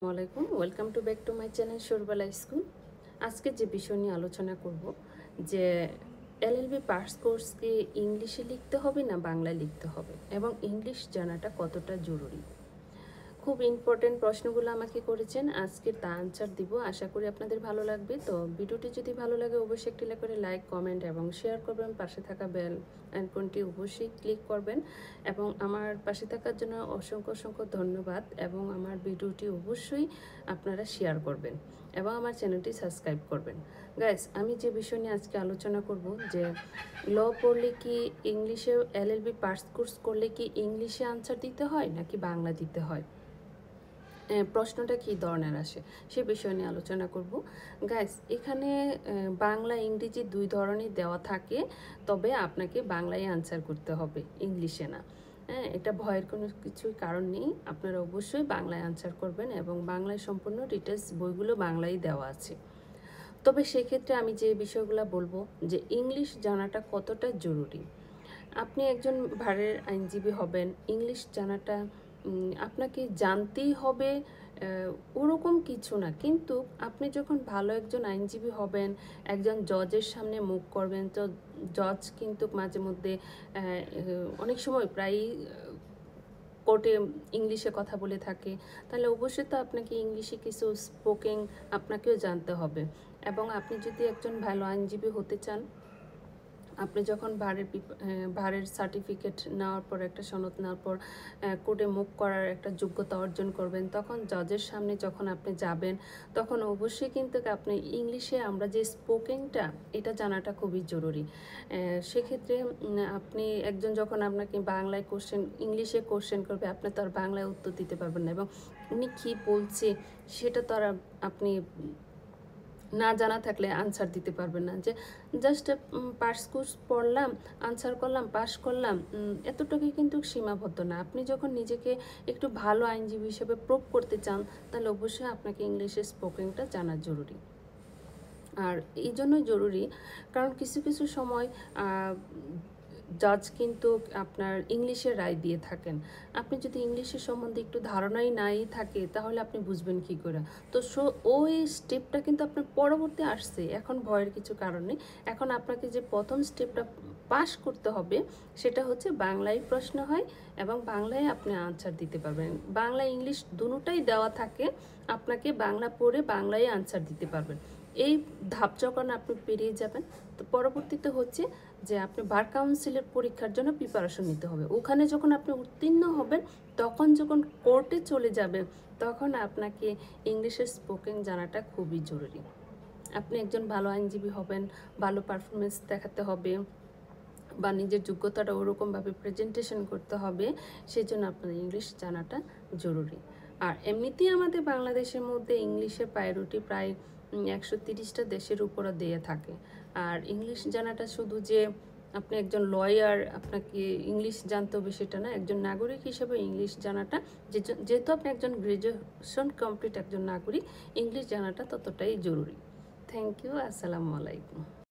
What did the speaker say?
আসসালামাইকুম welcome to back to my channel Surbala school. আজকে যে বিষয় নিয়ে আলোচনা করব যে এলএলবি পাস কোর্সকে ইংলিশে লিখতে হবে না বাংলায় লিখতে হবে এবং ইংলিশ জানাটা কতটা জরুরি। খুব ইম্পর্টেন্ট প্রশ্নগুলো আমাকে করেছেন, আজকে তা আনসার দিব। আশা করি আপনাদের ভালো লাগবে। তো ভিডিওটি যদি ভালো লাগে অবশ্যই একটি করে লাইক, কমেন্ট এবং শেয়ার করবেন। পাশে থাকা বেল আইকনটি অবশ্যই ক্লিক করবেন এবং আমার পাশে থাকার জন্য অসংখ্য অসংখ্য ধন্যবাদ। এবং আমার ভিডিওটি অবশ্যই আপনারা শেয়ার করবেন এবং আমার চ্যানেলটি সাবস্ক্রাইব করবেন। গাইস, আমি যে বিষয় নিয়ে আজকে আলোচনা করব যে ল পড়লে কি ইংলিশে এলএলবি পাস কোর্স করলে কি ইংলিশে আনসার দিতে হয় নাকি বাংলা দিতে হয়, প্রশ্নটা কী ধরনের আসে সে বিষয় নিয়ে আলোচনা করব। গাইস, এখানে বাংলা ইংরেজি দুই ধরনের দেওয়া থাকে, তবে আপনাকে বাংলায় আনসার করতে হবে, ইংলিশে না। হ্যাঁ, এটা ভয়ের কোনো কিছুই কারণ নেই। আপনারা অবশ্যই বাংলায় আনসার করবেন এবং বাংলায় সম্পূর্ণ ডিটেলস বইগুলো বাংলায় দেওয়া আছে। তবে সেক্ষেত্রে আমি যে বিষয়গুলো বলবো যে ইংলিশ জানাটা কতটা জরুরি। আপনি একজন ভারের আইনজীবী হবেন, ইংলিশ জানাটা আপনাকে জানতেই হবে ওরকম কিছু না। কিন্তু আপনি যখন ভালো একজন আইনজীবী হবেন, একজন জজের সামনে মুখ করবেন, তো জজ কিন্তু মাঝে মধ্যে অনেক সময় প্রায়ই কোর্টে ইংলিশে কথা বলে থাকে, তাহলে অবশ্যই তো আপনাকে ইংলিশে কিছু স্পোকেন আপনাকেও জানতে হবে। এবং আপনি যদি একজন ভালো আইনজীবী হতে চান, আপনি যখন ভারের সার্টিফিকেট নেওয়ার পর, একটা সনদ নেওয়ার পর কোর্টে মুখ করার একটা যোগ্যতা অর্জন করবেন, তখন জজের সামনে যখন আপনি যাবেন, তখন অবশ্যই কিন্তু আপনি ইংলিশে আমরা যে স্পোকেনটা এটা জানাটা খুবই জরুরি। সেক্ষেত্রে আপনি একজন যখন আপনাকে বাংলায় ইংলিশে কোশ্চেন করবে, আপনি তো আর বাংলায় উত্তর দিতে পারবেন না এবং উনি কী বলছে সেটা তো আর আপনি না জানা থাকলে আনসার দিতে পারবেন না। যে জাস্ট পাস কোর্স পড়লাম, আনসার করলাম, পাস করলাম, এতটুকুই কিন্তু সীমাবদ্ধ না। আপনি যখন নিজেকে একটু ভালো আইনজীবী হিসেবে প্রুভ করতে চান, তাহলে অবশ্যই আপনাকে ইংলিশে স্পোকেনটা জানা জরুরি। আর এই জন্যই জরুরি কারণ কিছু কিছু সময় জজ কিন্তু আপনার ইংলিশে রায় দিয়ে থাকেন। আপনি যদি ইংলিশের সম্বন্ধে একটু ধারণাই নাই থাকে, তাহলে আপনি বুঝবেন কী করে? তো ওই স্টেপটা কিন্তু আপনার পরবর্তী আসছে, এখন ভয়ের কিছু কারণ নেই। এখন আপনাকে যে প্রথম স্টেপটা পাস করতে হবে সেটা হচ্ছে বাংলায় প্রশ্ন হয় এবং বাংলায় আপনি আনসার দিতে পারবেন। বাংলা ইংলিশ দুটোটাই দেওয়া থাকে, আপনাকে বাংলা পড়ে বাংলায় আনসার দিতে পারবেন। এই ধাপ যখন আপনি পেরিয়ে যাবেন, তো পরবর্তীতে হচ্ছে যে আপনি বার কাউন্সিলের পরীক্ষার জন্য প্রিপারেশন নিতে হবে। ওখানে যখন আপনি উত্তীর্ণ হবেন, তখন যখন কোর্টে চলে যাবেন, তখন আপনাকে ইংলিশের স্পোকেন জানাটা খুবই জরুরি। আপনি একজন ভালো আইনজীবী হবেন, ভালো পারফরমেন্স দেখাতে হবে বা নিজের যোগ্যতাটা ওরকমভাবে প্রেজেন্টেশন করতে হবে, সেই জন্য আপনার ইংলিশ জানাটা জরুরি। আর এমনিতেই আমাদের বাংলাদেশের মধ্যে ইংলিশের প্রায়োরিটি প্রায় 130টা দেশের উপরে দিয়ে থাকে। আর ইংলিশ জানাটা শুধু যে আপনি একজন লয়ার আপনাকে ইংলিশ জানতে হবে সেটা না, একজন নাগরিক হিসেবে ইংলিশ জানাটা, যেহেতু আপনি একজন গ্র্যাজুয়েশন কমপ্লিট একজন নাগরিক, ইংলিশ জানাটা ততটাই জরুরি। Thank you. আসসালামু আলাইকুম।